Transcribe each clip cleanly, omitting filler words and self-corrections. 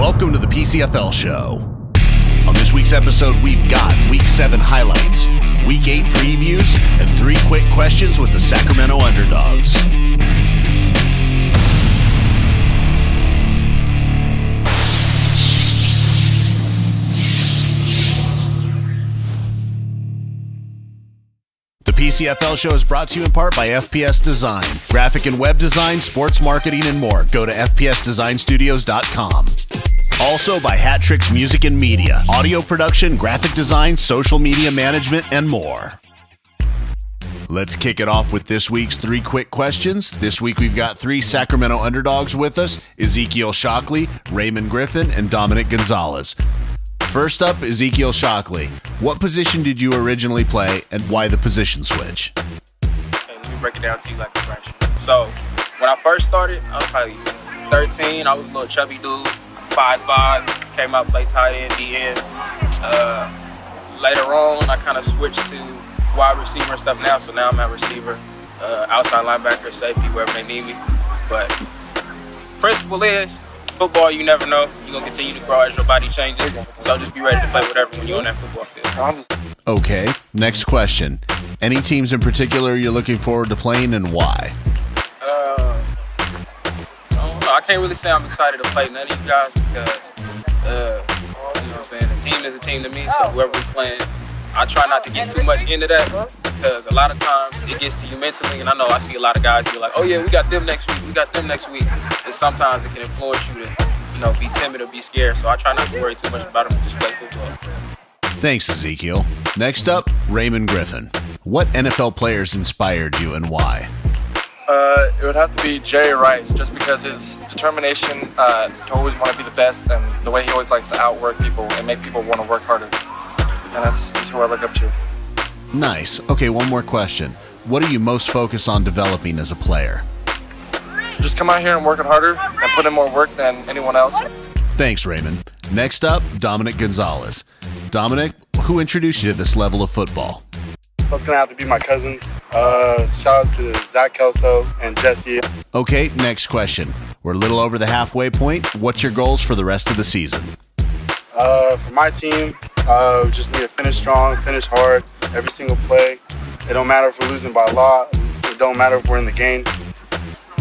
Welcome to the PCFL Show. On this week's episode, we've got Week 7 highlights, Week 8 previews, and 3 quick questions with the Sacramento Underdogs. The PCFL Show is brought to you in part by FPS Design. Graphic and web design, sports marketing, and more. Go to fpsdesignstudios.com. Also by Hat Tricks Music and Media. Audio production, graphic design, social media management, and more. Let's kick it off with this week's 3 quick questions. This week we've got 3 Sacramento Underdogs with us: Ezekiel Shockley, Raymond Griffin, and Dominick Gonzalez. First up, Ezekiel Shockley. What position did you originally play, and why the position switch? Okay, let me break it down to you like a fraction. So, when I first started, I was probably 13. I was a little chubby dude, 5'5", came out, played tight end, DN. Later on, I kind of switched to wide receiver and stuff now, so now I'm at receiver, outside linebacker, safety, wherever they need me. But principle is, football, you never know. You're going to continue to grow as your body changes. So just be ready to play whatever when you're on that football field. Okay, next question. Any teams in particular you're looking forward to playing, and why? I don't know. I can't really say I'm excited to play none of you guys because, you know what I'm saying, a team is a team to me. So whoever we're playing, I try not to get too much into that because a lot of times it gets to you mentally. And I know I see a lot of guys be like, oh yeah, we got them next week, we got them next week. And sometimes it can influence you to, you know, be timid or be scared. So I try not to worry too much about them and just play football. Thanks, Ezekiel. Next up, Raymond Griffin. What NFL players inspired you and why? It would have to be Jerry Rice, just because his determination to always want to be the best and the way he always likes to outwork people and make people want to work harder. And that's just who I look up to. Nice. Okay, one more question. What are you most focused on developing as a player? Just come out here and work it harder and put in more work than anyone else. Thanks, Raymond. Next up, Dominick Gonzalez. Dominick, who introduced you to this level of football? So it's going to have to be my cousins. Shout out to Zach Kelso and Jesse. Okay, next question. We're a little over the halfway point. What's your goals for the rest of the season? For my team, we just need to finish strong, finish hard, every single play. It don't matter if we're losing by a lot. It don't matter if we're in the game.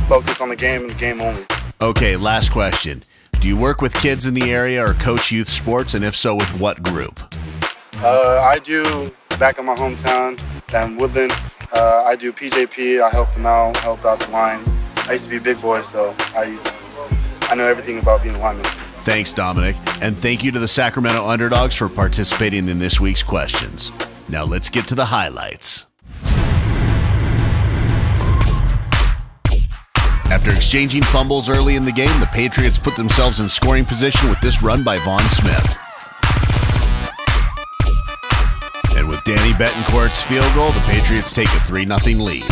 Focus on the game and the game only. Okay, last question. Do you work with kids in the area or coach youth sports, and if so, with what group? I do back in my hometown, down in Woodland. I do PJP. I help them out, help out the line. I used to be a big boy, so I know everything about being a lineman. Thanks, Dominick, and thank you to the Sacramento Underdogs for participating in this week's questions. Now let's get to the highlights. After exchanging fumbles early in the game, the Patriots put themselves in scoring position with this run by Vaughn Smith. And with Danny Betancourt's field goal, the Patriots take a 3-0 lead.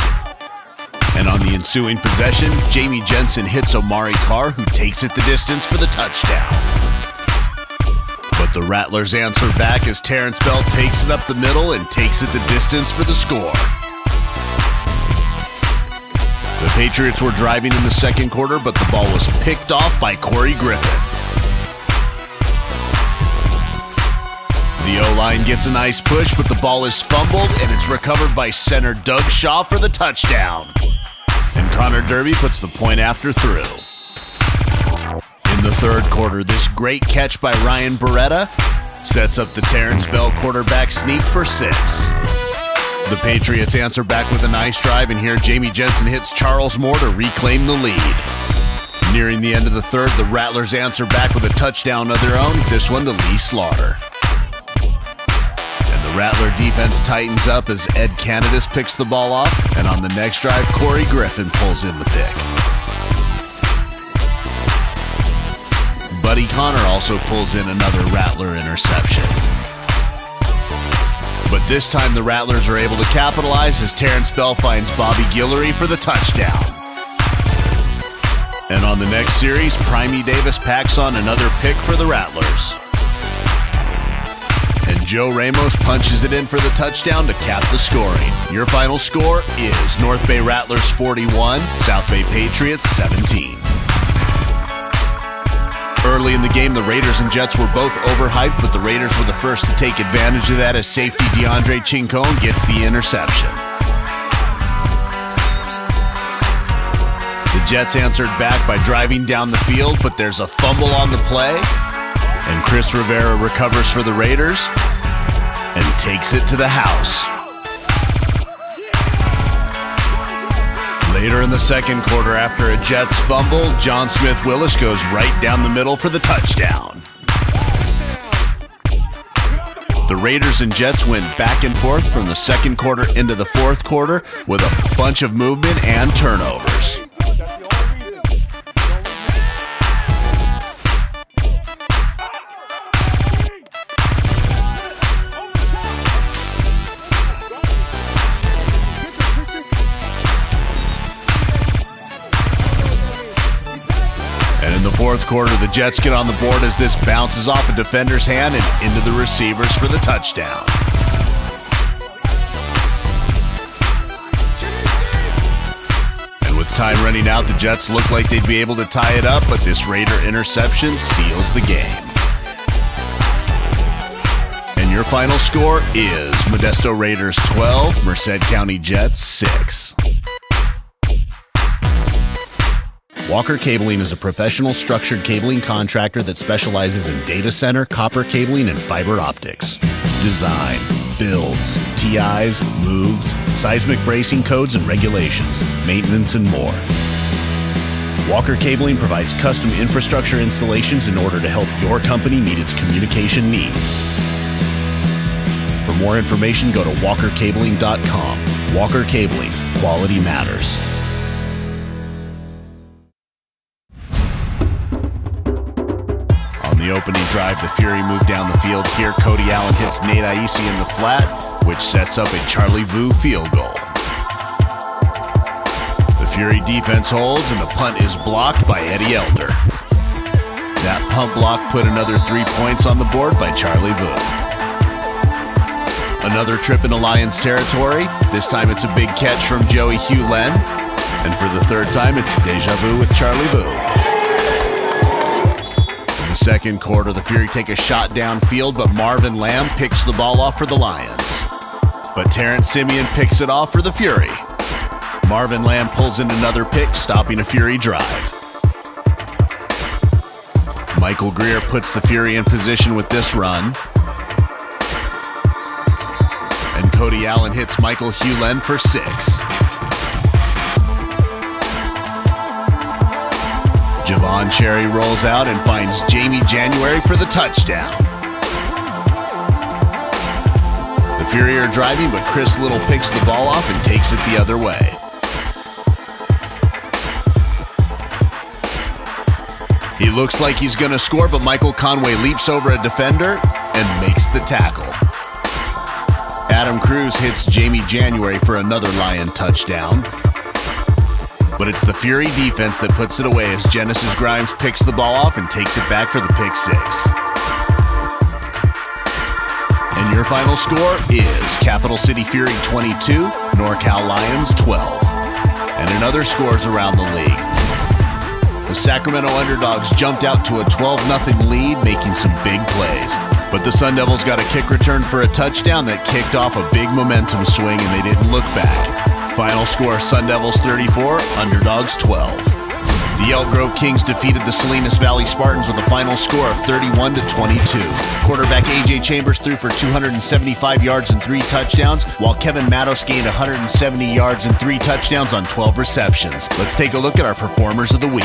And on the ensuing possession, Jamie Jensen hits Omari Carr, who takes it the distance for the touchdown. But the Rattlers answer back as Terrence Bell takes it up the middle and takes it the distance for the score. The Patriots were driving in the second quarter, but the ball was picked off by Corey Griffin. The O-line gets a nice push, but the ball is fumbled, and it's recovered by center Doug Shaw for the touchdown. And Connor Derby puts the point after through. In the third quarter, this great catch by Ryan Beretta sets up the Terrence Bell quarterback sneak for 6. The Patriots answer back with a nice drive, and here Jamie Jensen hits Charles Moore to reclaim the lead. Nearing the end of the third, the Rattlers answer back with a touchdown of their own, this one to Lee Slaughter. The Rattler defense tightens up as Ed Canadis picks the ball off, and on the next drive, Corey Griffin pulls in the pick. Buddy Connor also pulls in another Rattler interception. But this time the Rattlers are able to capitalize as Terrence Bell finds Bobby Guillory for the touchdown. And on the next series, Primey Davis packs on another pick for the Rattlers. And Joe Ramos punches it in for the touchdown to cap the scoring. Your final score is North Bay Rattlers 41, South Bay Patriots 17. Early in the game, the Raiders and Jets were both overhyped, but the Raiders were the first to take advantage of that as safety DeAndre Chincone gets the interception. The Jets answered back by driving down the field, but there's a fumble on the play, and Chris Rivera recovers for the Raiders and takes it to the house. Later in the second quarter, after a Jets fumble, John Smith-Willis goes right down the middle for the touchdown. The Raiders and Jets went back and forth from the second quarter into the fourth quarter with a bunch of movement and turnovers. In the fourth quarter, the Jets get on the board as this bounces off a defender's hand and into the receivers for the touchdown. And with time running out, the Jets look like they'd be able to tie it up, but this Raider interception seals the game. And your final score is Modesto Raiders 12, Merced County Jets 6. Walker Cabling is a professional structured cabling contractor that specializes in data center, copper cabling, and fiber optics. Design, builds, TIs, moves, seismic bracing codes and regulations, maintenance, and more. Walker Cabling provides custom infrastructure installations in order to help your company meet its communication needs. For more information, go to walkercabling.com. Walker Cabling, quality matters. On the opening drive, the Fury moved down the field. Here, Cody Allen hits Nate Aisi in the flat, which sets up a Charlie Vu field goal. The Fury defense holds, and the punt is blocked by Eddie Elder. That punt block put another 3 points on the board by Charlie Vu. Another trip into Lions territory. This time it's a big catch from Joey Hughlin. And for the third time, it's deja vu with Charlie Vu. Second quarter, the Fury take a shot downfield, but Marvin Lamb picks the ball off for the Lions. But Terrence Simeon picks it off for the Fury. Marvin Lamb pulls in another pick, stopping a Fury drive. Michael Greer puts the Fury in position with this run. And Cody Allen hits Michael Hughlin for 6. Javon Cherry rolls out and finds Jamie January for the touchdown. The Fury are driving, but Chris Little picks the ball off and takes it the other way. He looks like he's going to score, but Michael Conway leaps over a defender and makes the tackle. Adam Cruz hits Jamie January for another Lion touchdown. But it's the Fury defense that puts it away as Genesis Grimes picks the ball off and takes it back for the pick 6. And your final score is Capital City Fury 22, NorCal Lions 12. And in other scores around the league, the Sacramento Underdogs jumped out to a 12-0 lead, making some big plays. But the Sun Devils got a kick return for a touchdown that kicked off a big momentum swing, and they didn't look back. Final score, Sun Devils 34, Underdogs 12. The Elk Grove Kings defeated the Salinas Valley Spartans with a final score of 31-22. Quarterback A.J. Chambers threw for 275 yards and 3 touchdowns, while Kevin Matos gained 170 yards and 3 touchdowns on 12 receptions. Let's take a look at our performers of the week.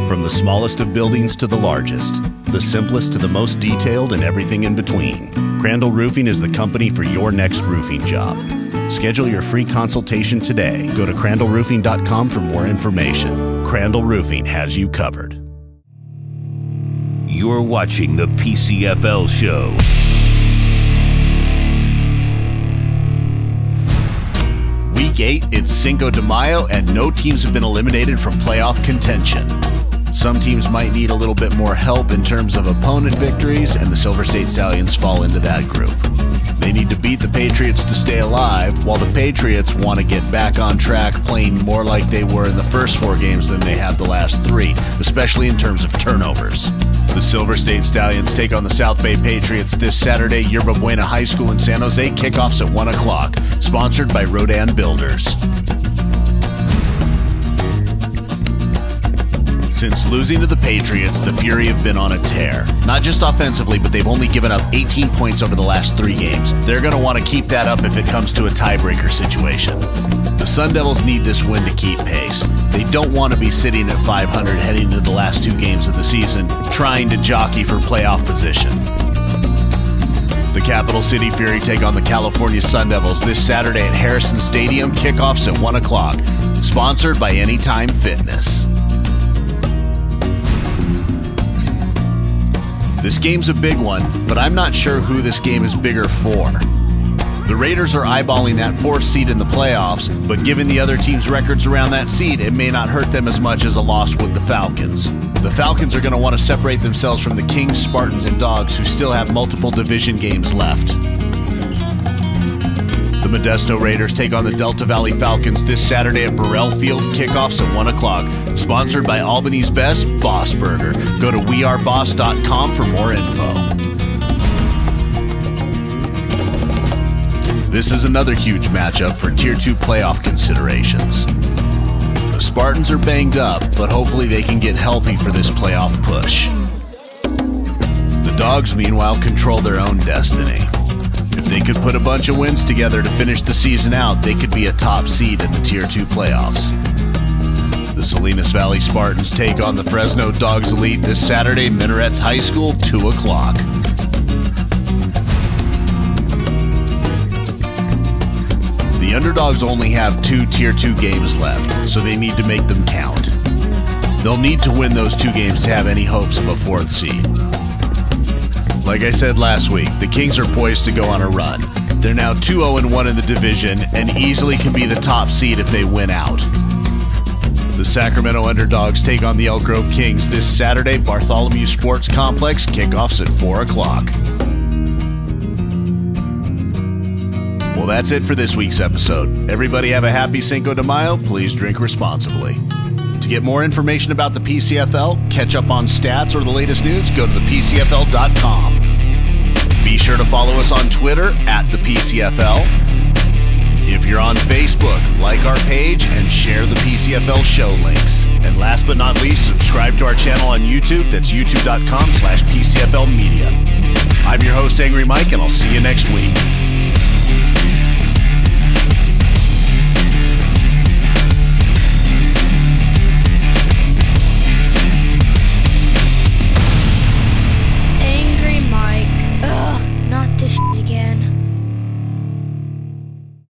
From the smallest of buildings to the largest, the simplest to the most detailed, and everything in between, Crandall Roofing is the company for your next roofing job. Schedule your free consultation today. Go to crandallroofing.com for more information. Crandall Roofing has you covered. You're watching the PCFL Show. Week 8, it's Cinco de Mayo, and no teams have been eliminated from playoff contention. Some teams might need a little bit more help in terms of opponent victories, and the Silver State Stallions fall into that group. They need to beat the Patriots to stay alive, while the Patriots want to get back on track, playing more like they were in the first 4 games than they have the last 3, especially in terms of turnovers. The Silver State Stallions take on the South Bay Patriots this Saturday, Yerba Buena High School in San Jose. Kickoffs at 1 o'clock. Sponsored by Rodan Builders. Since losing to the Patriots, the Fury have been on a tear. Not just offensively, but they've only given up 18 points over the last 3 games. They're going to want to keep that up if it comes to a tiebreaker situation. The Sun Devils need this win to keep pace. They don't want to be sitting at 500 heading into the last 2 games of the season, trying to jockey for playoff position. The Capital City Fury take on the California Sun Devils this Saturday at Harrison Stadium. Kickoffs at 1 o'clock. Sponsored by Anytime Fitness. This game's a big one, but I'm not sure who this game is bigger for. The Raiders are eyeballing that 4th seed in the playoffs, but given the other team's records around that seed, it may not hurt them as much as a loss with the Falcons. The Falcons are going to want to separate themselves from the Kings, Spartans, and Dogs, who still have multiple division games left. The Modesto Raiders take on the Delta Valley Falcons this Saturday at Burrell Field. Kickoffs at 1 o'clock. Sponsored by Albany's Best, Boss Burger. Go to weareboss.com for more info. This is another huge matchup for Tier 2 playoff considerations. The Spartans are banged up, but hopefully they can get healthy for this playoff push. The Dogs, meanwhile, control their own destiny. If they could put a bunch of wins together to finish the season out, they could be a top seed in the Tier 2 playoffs. The Salinas Valley Spartans take on the Fresno Dogs Elite this Saturday, Minarets High School, 2 o'clock. The Underdogs only have 2 Tier 2 games left, so they need to make them count. They'll need to win those 2 games to have any hopes of a 4th seed. Like I said last week, the Kings are poised to go on a run. They're now 2-0-1 in the division and easily can be the top seed if they win out. The Sacramento Underdogs take on the Elk Grove Kings this Saturday, Bartholomew Sports Complex. Kickoffs at 4 o'clock. Well, that's it for this week's episode. Everybody have a happy Cinco de Mayo. Please drink responsibly. To get more information about the PCFL, catch up on stats, or the latest news, go to thepcfl.com. Be sure to follow us on Twitter @thepCFL. If you're on Facebook, like our page and share the PCFL Show links. And last but not least, subscribe to our channel on YouTube. That's youtube.com/PCFL Media. I'm your host, Angry Mike, and I'll see you next week.